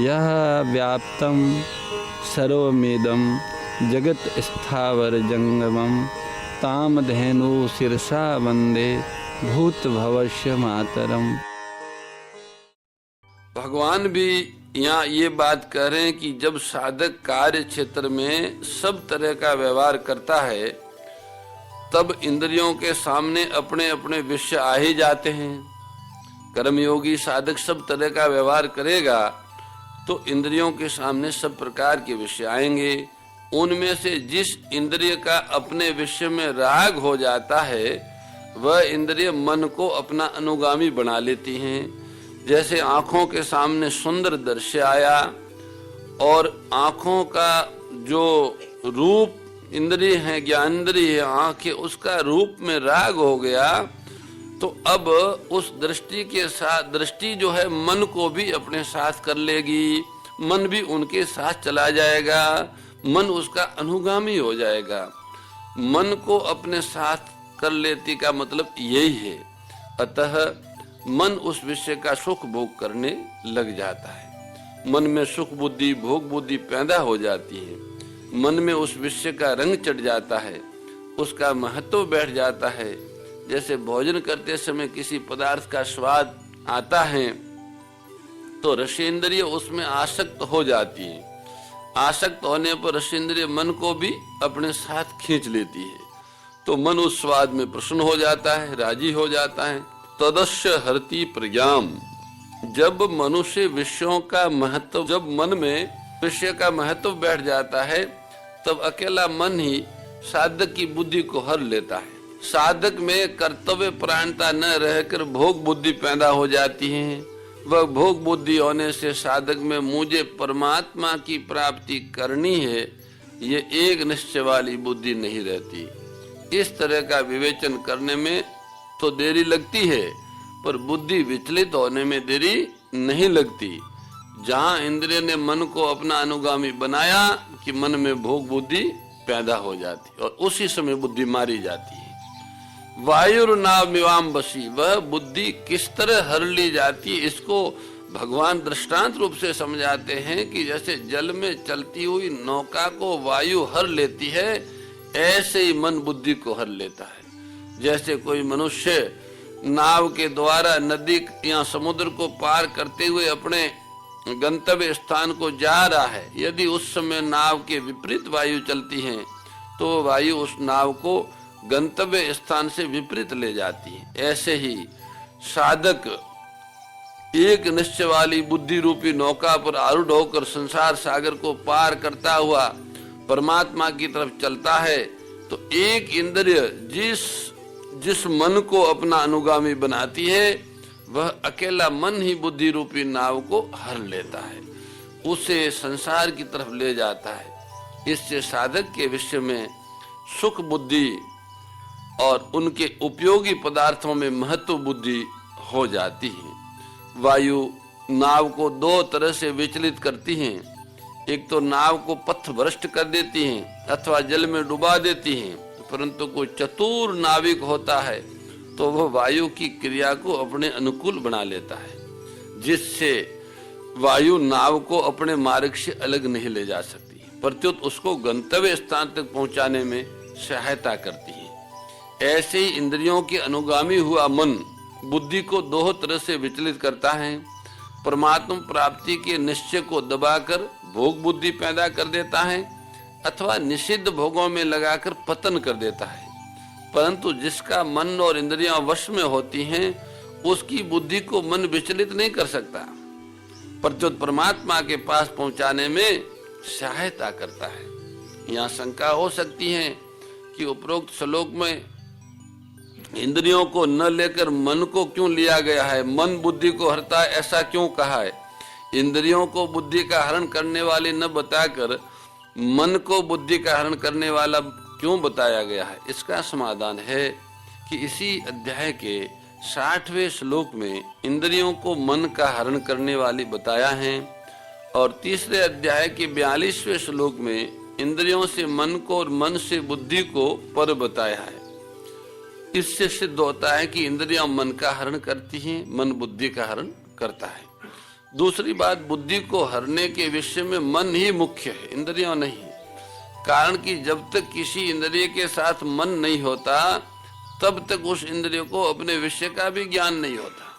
यह व्याप्तं सर्वमिदं जगत् स्थावर जंगमं तामधेनु शिरसा वंदे भूत भवस्य मातरम। भगवान भी यहाँ ये बात कह रहे हैं कि जब साधक कार्य क्षेत्र में सब तरह का व्यवहार करता है तब इंद्रियों के सामने अपने अपने विषय आ ही जाते हैं। कर्मयोगी साधक सब तरह का व्यवहार करेगा तो इंद्रियों के सामने सब प्रकार के विषय आएंगे। उनमें से जिस इंद्रिय का अपने विषय में राग हो जाता है वह इंद्रिय मन को अपना अनुगामी बना लेती हैं। जैसे आँखों के सामने सुंदर दृश्य आया और आँखों का जो रूप इंद्रिय है, ज्ञानेंद्रिय है आँखें, उसका रूप में राग हो गया तो अब उस दृष्टि के साथ दृष्टि जो है मन को भी अपने साथ कर लेगी, मन भी उनके साथ चला जाएगा, मन उसका अनुगामी हो जाएगा। मन को अपने साथ कर लेती का मतलब यही है। अतः मन उस विषय का सुख भोग करने लग जाता है। मन में सुख बुद्धि भोग बुद्धि पैदा हो जाती है। मन में उस विषय का रंग चढ़ जाता है, उसका महत्व बैठ जाता है। जैसे भोजन करते समय किसी पदार्थ का स्वाद आता है तो रसेंद्रिय उसमें आसक्त हो जाती है। आसक्त होने पर रसेंद्रिय मन को भी अपने साथ खींच लेती है तो मन उस स्वाद में प्रसन्न हो जाता है, राजी हो जाता है। तदस्य हरति प्रज्ञाम। जब मनुष्य विषयों का महत्व, जब मन में विषय का महत्व बैठ जाता है तब अकेला मन ही साधक की बुद्धि को हर लेता है। साधक में कर्तव्य परायणता न रहकर भोग बुद्धि पैदा हो जाती है। वह भोग बुद्धि होने से साधक में मुझे परमात्मा की प्राप्ति करनी है ये एक निश्चय वाली बुद्धि नहीं रहती। इस तरह का विवेचन करने में तो देरी लगती है पर बुद्धि विचलित होने में देरी नहीं लगती। जहाँ इंद्रिय ने मन को अपना अनुगामी बनाया कि मन में भोग बुद्धि पैदा हो जाती और उसी समय बुद्धि मारी जाती है। वायुर नामिवाम बसी, वह बुद्धि किस तरह हर ली जाती है इसको भगवान दृष्टांत रूप से समझाते हैं कि जैसे जल में चलती हुई नौका को वायु हर लेती है ऐसे ही मन बुद्धि को हर लेता है। जैसे कोई मनुष्य नाव के द्वारा नदी या समुद्र को पार करते हुए अपने गंतव्य स्थान को जा रहा है, यदि उस समय नाव के विपरीत वायु चलती है तो वायु उस नाव को गंतव्य स्थान से विपरीत ले जाती है। ऐसे ही साधक एक निश्चय वाली बुद्धि रूपी नौका पर आरूढ़ होकर संसार सागर को पार करता हुआ परमात्मा की तरफ चलता है तो एक इंद्रिय जिस मन को अपना अनुगामी बनाती है वह अकेला मन ही बुद्धि रूपी नाव को हर लेता है, उसे संसार की तरफ ले जाता है। इससे साधक के विषय में सुख बुद्धि और उनके उपयोगी पदार्थों में महत्व बुद्धि हो जाती है। वायु नाव को दो तरह से विचलित करती हैं। एक तो नाव को पथ भ्रष्ट कर देती हैं अथवा जल में डुबा देती हैं, परंतु कोई चतुर नाविक होता है तो वह वायु की क्रिया को अपने अनुकूल बना लेता है, जिससे वायु नाव को अपने मार्ग से अलग नहीं ले जा सकती, प्रत्युत उसको गंतव्य स्थान तक पहुंचाने में सहायता करती है। ऐसे ही इंद्रियों के अनुगामी हुआ मन बुद्धि को दो तरह से विचलित करता है। परमात्मा प्राप्ति के निश्चय को दबाकर भोग बुद्धि पैदा कर देता है अथवा निषिद्ध भोगों में लगाकर पतन कर देता है। परंतु जिसका मन और इंद्रियां वश में होती हैं उसकी बुद्धि को मन विचलित नहीं कर सकता, प्रत्युत परमात्मा के पास पहुंचाने में सहायता करता है। यहाँ शंका हो सकती है कि उपरोक्त श्लोक में इंद्रियों को न लेकर मन को क्यों लिया गया है, मन बुद्धि को हरता है ऐसा क्यों कहा है। इंद्रियों को बुद्धि का हरण करने वाले न बताकर मन को बुद्धि का हरण करने वाला क्यों बताया गया है। इसका समाधान है कि इसी अध्याय के 60वें श्लोक में इंद्रियों को मन का हरण करने वाली बताया है और तीसरे अध्याय के 42वें श्लोक में इंद्रियों से मन को और मन से बुद्धि को पर बताया है। इससे सिद्ध होता है कि इंद्रियां मन का हरण करती हैं, मन बुद्धि का हरण करता है। दूसरी बात, बुद्धि को हरने के विषय में मन ही मुख्य है, इंद्रियों नहीं। कारण कि जब तक किसी इंद्रिय के साथ मन नहीं होता तब तक उस इंद्रिय को अपने विषय का भी ज्ञान नहीं होता।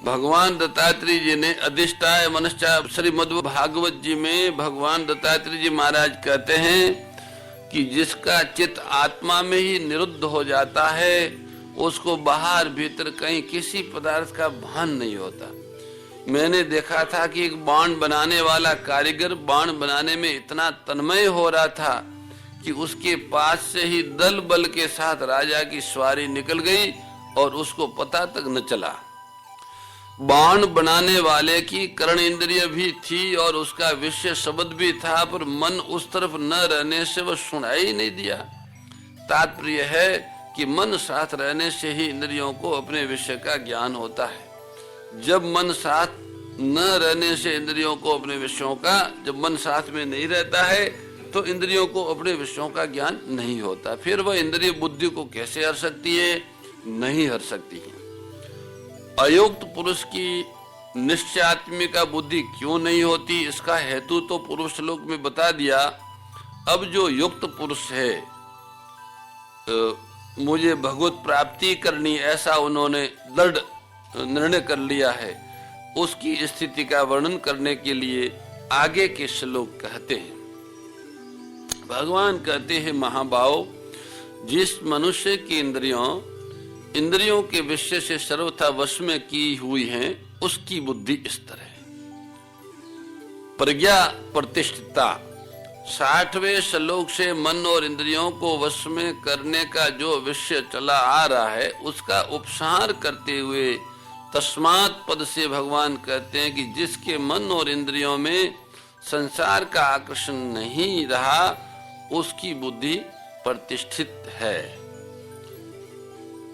भगवान दत्तात्रेय जी ने अधिष्ठाय मनश्चा, श्रीमद् भागवत जी में भगवान दत्तात्रेय जी महाराज कहते हैं कि जिसका चित्त आत्मा में ही निरुद्ध हो जाता है उसको बाहर भीतर कहीं किसी पदार्थ का भान नहीं होता। मैंने देखा था कि एक बाण बनाने वाला कारीगर बाण बनाने में इतना तन्मय हो रहा था कि उसके पास से ही दल बल के साथ राजा की सवारी निकल गई और उसको पता तक न चला। बाण बनाने वाले की कर्ण इंद्रिय भी थी और उसका विषय शब्द भी था, पर मन उस तरफ न रहने से वह सुनाई ही नहीं दिया। तात्पर्य है कि मन साथ रहने से ही इंद्रियों को अपने विषय का ज्ञान होता है। जब मन साथ न रहने से इंद्रियों को अपने विषयों का, जब मन साथ में नहीं रहता है तो इंद्रियों को अपने विषयों का ज्ञान नहीं होता। फिर वह इंद्रिय बुद्धि को कैसे हर सकती है? नहीं हर सकती है। अयुक्त पुरुष की निश्चयात्मिका बुद्धि क्यों नहीं होती, इसका हेतु तो पूर्व श्लोक में बता दिया। अब जो युक्त पुरुष है, मुझे भगवत प्राप्ति करनी, ऐसा उन्होंने दृढ़ निर्णय कर लिया है, उसकी स्थिति का वर्णन करने के लिए आगे के श्लोक कहते हैं। भगवान कहते हैं, महाभाव, जिस मनुष्य की इंद्रियों के विषय से सर्वथा वश में की हुई हैं, उसकी बुद्धि इस तरह है। प्रज्ञा प्रतिष्ठिता, 60वें श्लोक से मन और इंद्रियों को वश में करने का जो विषय चला आ रहा है उसका उपसार करते हुए तस्मात् पद से भगवान कहते हैं कि जिसके मन और इंद्रियों में संसार का आकर्षण नहीं रहा उसकी बुद्धि प्रतिष्ठित है।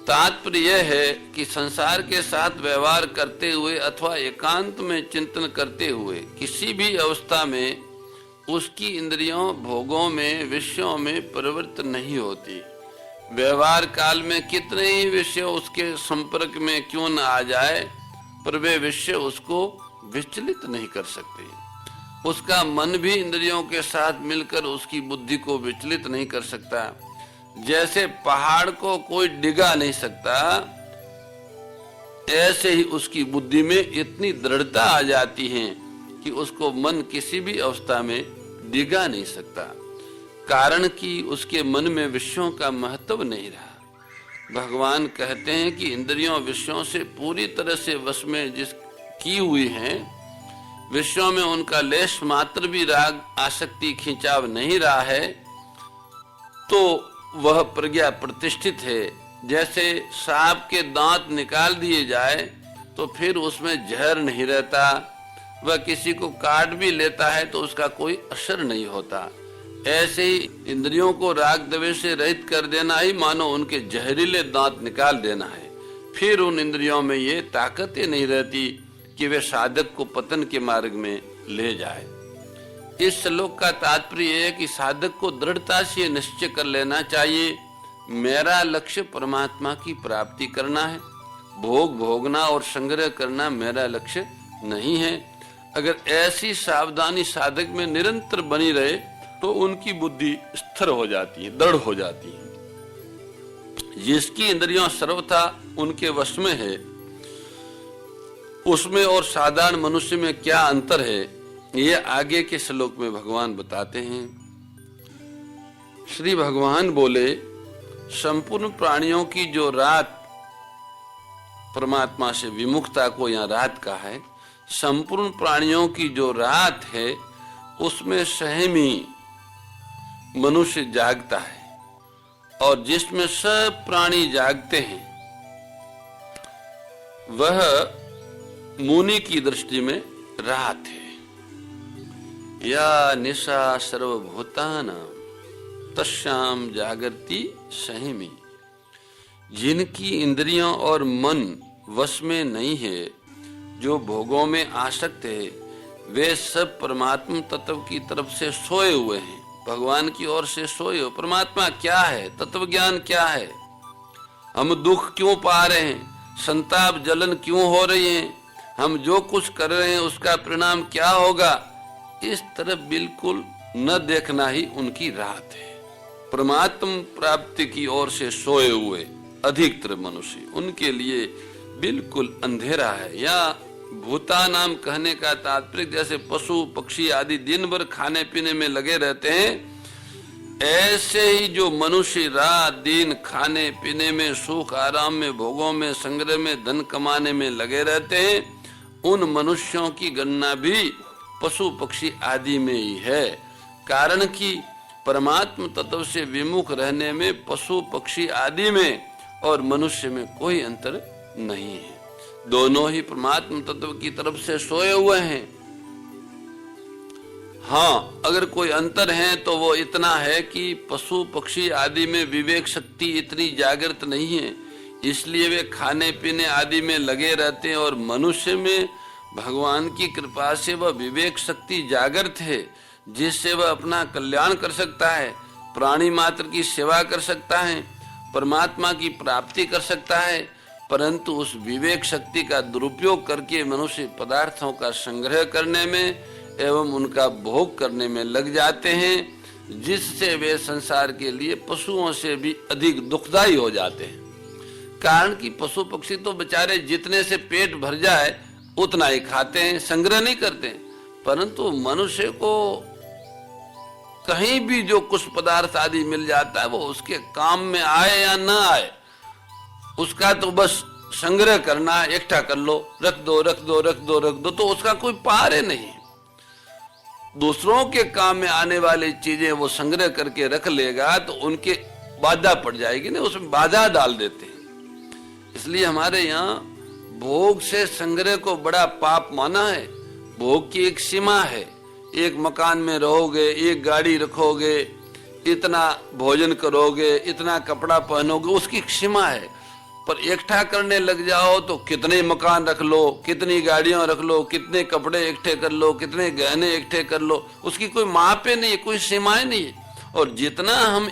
तात्पर्य यह है कि संसार के साथ व्यवहार करते हुए अथवा एकांत में चिंतन करते हुए किसी भी अवस्था में उसकी इंद्रियों भोगों में, विषयों में प्रवृत्त नहीं होती। व्यवहार काल में कितने ही विषय उसके संपर्क में क्यों न आ जाए, पर वे विषय उसको विचलित नहीं कर सकते। उसका मन भी इंद्रियों के साथ मिलकर उसकी बुद्धि को विचलित नहीं कर सकता। जैसे पहाड़ को कोई डिगा नहीं सकता, ऐसे ही उसकी बुद्धि में इतनी दृढ़ता आ जाती है कि उसको मन किसी भी अवस्था में डिगा नहीं सकता। कारण कि उसके मन में विषयों का महत्व नहीं रहा। भगवान कहते हैं कि इंद्रियों विषयों से पूरी तरह से वश में जिस की हुई हैं, विषयों में उनका लेश मात्र भी राग, आसक्ति, खिंचाव नहीं रहा है, तो वह प्रज्ञा प्रतिष्ठित है। जैसे सांप के दांत निकाल दिए जाए तो फिर उसमें जहर नहीं रहता, वह किसी को काट भी लेता है तो उसका कोई असर नहीं होता। ऐसे ही इंद्रियों को राग द्वेष से रहित कर देना ही मानो उनके जहरीले दांत निकाल देना है। फिर उन इंद्रियों में ये ताकतें नहीं रहती कि वे साधक को पतन के मार्ग में ले जाए। इस श्लोक का तात्पर्य है कि साधक को दृढ़ता से निश्चय कर लेना चाहिए, मेरा लक्ष्य परमात्मा की प्राप्ति करना है, भोग भोगना और संग्रह करना मेरा लक्ष्य नहीं है। अगर ऐसी सावधानी साधक में निरंतर बनी रहे तो उनकी बुद्धि स्थिर हो जाती है, दृढ़ हो जाती है। जिसकी इंद्रियों सर्वथा उनके वश में है, उसमें और साधारण मनुष्य में क्या अंतर है, ये आगे के श्लोक में भगवान बताते हैं। श्री भगवान बोले, संपूर्ण प्राणियों की जो रात, परमात्मा से विमुखता को यहाँ रात का है, संपूर्ण प्राणियों की जो रात है उसमें संयमी मनुष्य जागता है, और जिसमें सब प्राणी जागते हैं वह मुनि की दृष्टि में रात है। या निशा सर्वभूतानां तस्याम जागृति संयमी। जिनकी इंद्रियों और मन वश में नहीं है, जो भोगों में आसक्त है, वे सब परमात्मा तत्व की तरफ से सोए हुए हैं, भगवान की ओर से सोए हो। परमात्मा क्या है, तत्व ज्ञान क्या है, हम दुख क्यों पा रहे हैं, संताप जलन क्यों हो रही है, हम जो कुछ कर रहे हैं उसका परिणाम क्या होगा, इस तरफ बिल्कुल न देखना ही उनकी राहत है। परमात्म प्राप्ति की ओर से सोए हुए अधिकतर मनुष्य, उनके लिए बिल्कुल अंधेरा है। या भूता नाम कहने का तात्पर्य जैसे पशु पक्षी आदि दिन भर खाने पीने में लगे रहते हैं, ऐसे ही जो मनुष्य रात दिन खाने पीने में, सुख आराम में, भोगों में, संग्रह में, धन कमाने में लगे रहते हैं, उन मनुष्यों की गणना भी पशु पक्षी आदि में ही है। कारण कि परमात्म तत्व से विमुख रहने में पशु पक्षी आदि में और मनुष्य में कोई अंतर नहीं है। दोनों ही परमात्म तत्व की तरफ से सोए हुए हैं। हाँ, अगर कोई अंतर है तो वो इतना है कि पशु पक्षी आदि में विवेक शक्ति इतनी जागृत नहीं है, इसलिए वे खाने पीने आदि में लगे रहते हैं, और मनुष्य में भगवान की कृपा से वह विवेक शक्ति जागृत है, जिससे वह अपना कल्याण कर सकता है, प्राणी मात्र की सेवा कर सकता है, परमात्मा की प्राप्ति कर सकता है। परंतु उस विवेक शक्ति का दुरुपयोग करके मनुष्य पदार्थों का संग्रह करने में एवं उनका भोग करने में लग जाते हैं, जिससे वे संसार के लिए पशुओं से भी अधिक दुखदायी हो जाते हैं। कारण कि पशु पक्षी तो बेचारे जितने से पेट भर जाए उतना ही खाते हैं, संग्रह नहीं करते, परंतु मनुष्य को कहीं भी जो कुछ पदार्थ आदि मिल जाता है वो उसके काम में आए या ना आए, उसका तो बस संग्रह करना, इकट्ठा कर लो, रख दो रख दो रख दो रख दो, तो उसका कोई पार है नहीं। दूसरों के काम में आने वाली चीजें वो संग्रह करके रख लेगा तो उनके बाधा पड़ जाएगी ना, उसमें बाधा डाल देते हैं। इसलिए हमारे यहाँ भोग से संग्रह को बड़ा पाप माना है। भोग की एक सीमा है, एक मकान में रहोगे, एक गाड़ी रखोगे, इतना भोजन करोगे, इतना कपड़ा पहनोगे, उसकी सीमा है। पर इकट्ठा करने लग जाओ तो कितने मकान रख लो, कितनी गाड़ियां रख लो, कितने कपड़े इकट्ठे कर लो, कितने गहने इकट्ठे कर लो, उसकी कोई मापे नहीं है, कोई सीमाएं नहीं है। और जितना हम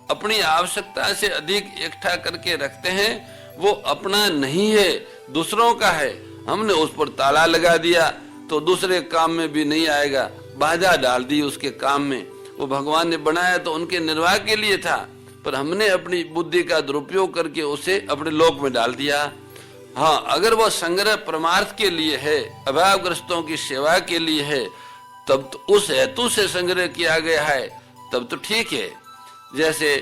अपनी आवश्यकता से अधिक इकट्ठा करके रखते हैं वो अपना नहीं है, दूसरों का है। हमने उस पर ताला लगा दिया तो दूसरे काम में भी नहीं आएगा, बाधा डाल दी उसके काम में। वो भगवान ने बनाया तो उनके निर्वाह के लिए था, पर हमने अपनी बुद्धि का दुरुपयोग करके उसे अपने लोक में डाल दिया। हाँ, अगर वह संग्रह परमार्थ के लिए है, अभावग्रस्तों की सेवा के लिए है, तब तो उस हेतु से संग्रह किया गया है, तब तो ठीक है। जैसे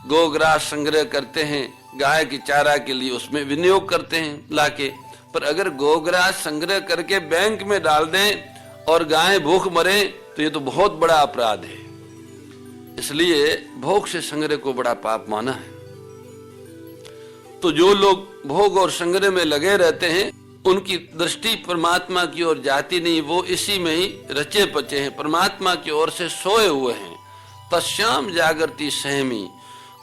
गोग्रास संग्रह करते हैं गाय की चारा के लिए, उसमें विनियोग करते हैं लाके। पर अगर गोग्रास संग्रह करके बैंक में डाल दें और गाय भूख मरे तो ये तो बहुत बड़ा अपराध है। इसलिए भोग से संग्रह को बड़ा पाप माना है। तो जो लोग भोग और संग्रह में लगे रहते हैं उनकी दृष्टि परमात्मा की ओर जाती नहीं, वो इसी में ही रचे पचे हैं, परमात्मा की ओर से सोए हुए हैं। तस्याम जागृति सहमी,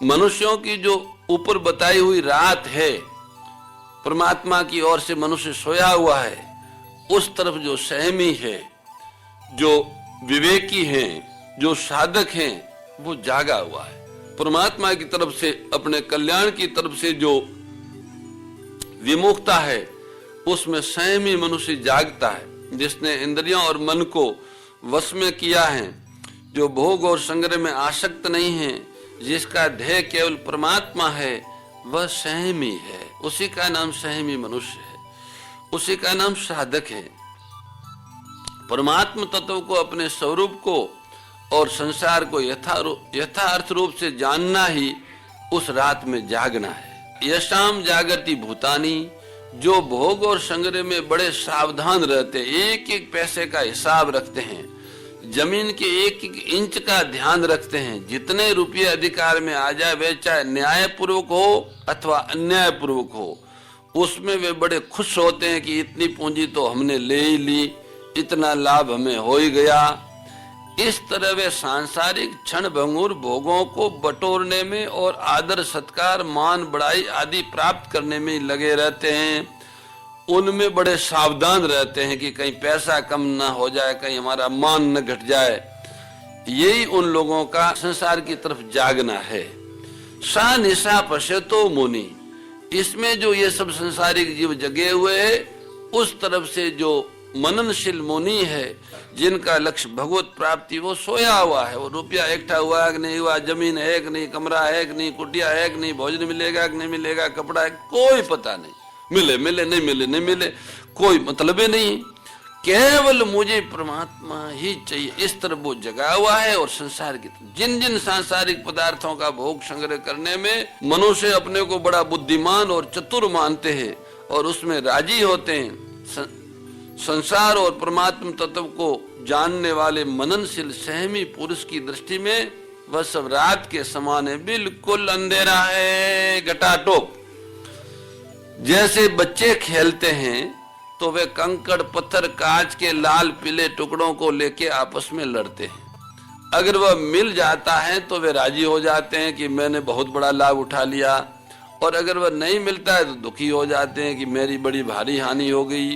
मनुष्यों की जो ऊपर बताई हुई रात है, परमात्मा की ओर से मनुष्य सोया हुआ है, उस तरफ जो सहमी है, जो विवेकी हैं, जो साधक हैं, वो जागा हुआ है। परमात्मा की तरफ से, अपने कल्याण की तरफ से जो विमुखता है उसमें संयमी मनुष्य जागता है। जिसने इंद्रियों और मन को वश में किया है, जो भोग और संग्रह में आसक्त नहीं है, जिसका ध्येय केवल परमात्मा है, वह संयमी है। उसी का नाम संयमी मनुष्य है, उसी का नाम साधक है। परमात्म तत्व को, अपने स्वरूप को और संसार को यथार्थ रूप से जानना ही उस रात में जागना है। यशाम जागृति भूतानी, जो भोग और संग्रह में बड़े सावधान रहते, एक एक पैसे का हिसाब रखते हैं, जमीन के एक एक इंच का ध्यान रखते हैं, जितने रुपये अधिकार में आ जाए वे चाहे न्याय पूर्वक हो अथवा अन्याय पूर्वक हो, उसमें वे बड़े खुश होते हैं कि इतनी पूंजी तो हमने ले ही ली, इतना लाभ हमें हो ही गया। इस तरह वे सांसारिक क्षण भंगुर भोगों को बटोरने में और आदर सत्कार मान बड़ाई आदि प्राप्त करने में लगे रहते हैं। उनमें बड़े सावधान रहते हैं कि कहीं पैसा कम ना हो जाए, कहीं हमारा मान न घट जाए। यही उन लोगों का संसार की तरफ जागना है। सा निशा पश्यतो मुनि, इसमें जो ये सब संसारिक जीव जगे हुए हैं उस तरफ से जो मननशील मुनि है, जिनका लक्ष्य भगवत प्राप्ति, वो सोया हुआ है। वो रुपया इकट्ठा हुआ है कि नहीं हुआ, जमीन है कि नहीं, कमरा है कि नहीं, कुटिया है कि नहीं, भोजन मिलेगा कि नहीं मिलेगा, कपड़ा है, कोई पता नहीं, मिले मिले नहीं मिले नहीं मिले, कोई मतलब ही नहीं। केवल मुझे परमात्मा ही चाहिए, इस तरफ वो जगा हुआ है। और संसार की जिन जिन सांसारिक पदार्थों का भोग संग्रह करने में मनुष्य अपने को बड़ा बुद्धिमान और चतुर मानते हैं और उसमें राजी होते हैं, संसार और परमात्मा तत्व को जानने वाले मननशील सहमी पुरुष की दृष्टि में वह सब रात के समान है, बिल्कुल अंधेरा है, घटाटोप। जैसे बच्चे खेलते हैं तो वे कंकड़ पत्थर कांच के लाल पीले टुकड़ों को लेके आपस में लड़ते हैं। अगर वह मिल जाता है तो वे राजी हो जाते हैं कि मैंने बहुत बड़ा लाभ उठा लिया, और अगर वह नहीं मिलता है तो दुखी हो जाते हैं कि मेरी बड़ी भारी हानि हो गई।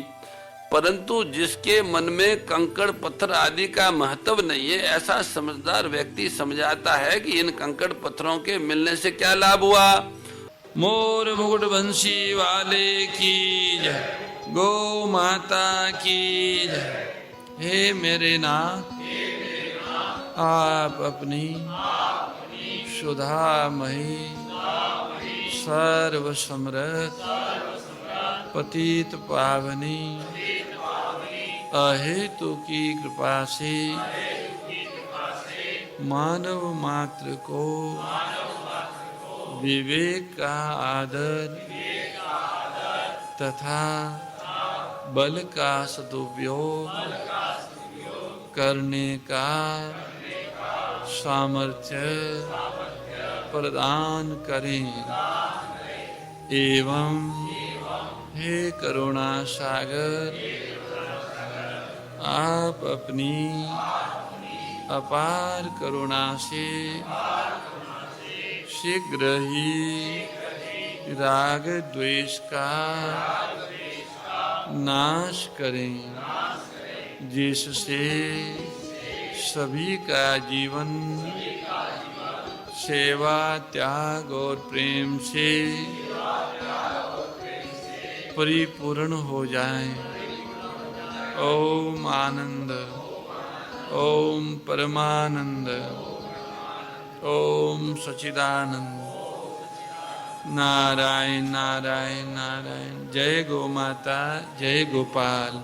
परंतु जिसके मन में कंकड़ पत्थर आदि का महत्व नहीं है, ऐसा समझदार व्यक्ति समझाता है कि इन कंकड़ पत्थरों के मिलने से क्या लाभ हुआ। मोर मुकुट बंसी वाले की जय, गौ माता की जय। हे मेरे नाथ, आप अपनी सुधामयी सर्व समृद्ध पतित पावनी अहेतु की कृपा से मानव मात्र को विवेक का आदर तथा बल का सदुपयोग करने का सामर्थ्य प्रदान करें। एवं हे करुणा सागर, आप अपनी अपार करुणा से शीघ्र ही राग द्वेष का नाश करें, जिससे सभी का जीवन सेवा, त्याग और प्रेम से परिपूर्ण हो जाए। ओम आनंद, ओम परमानंद, ओम सच्चिदानंद। नारायण नारायण नारायण। जय गो माता, जय गोपाल।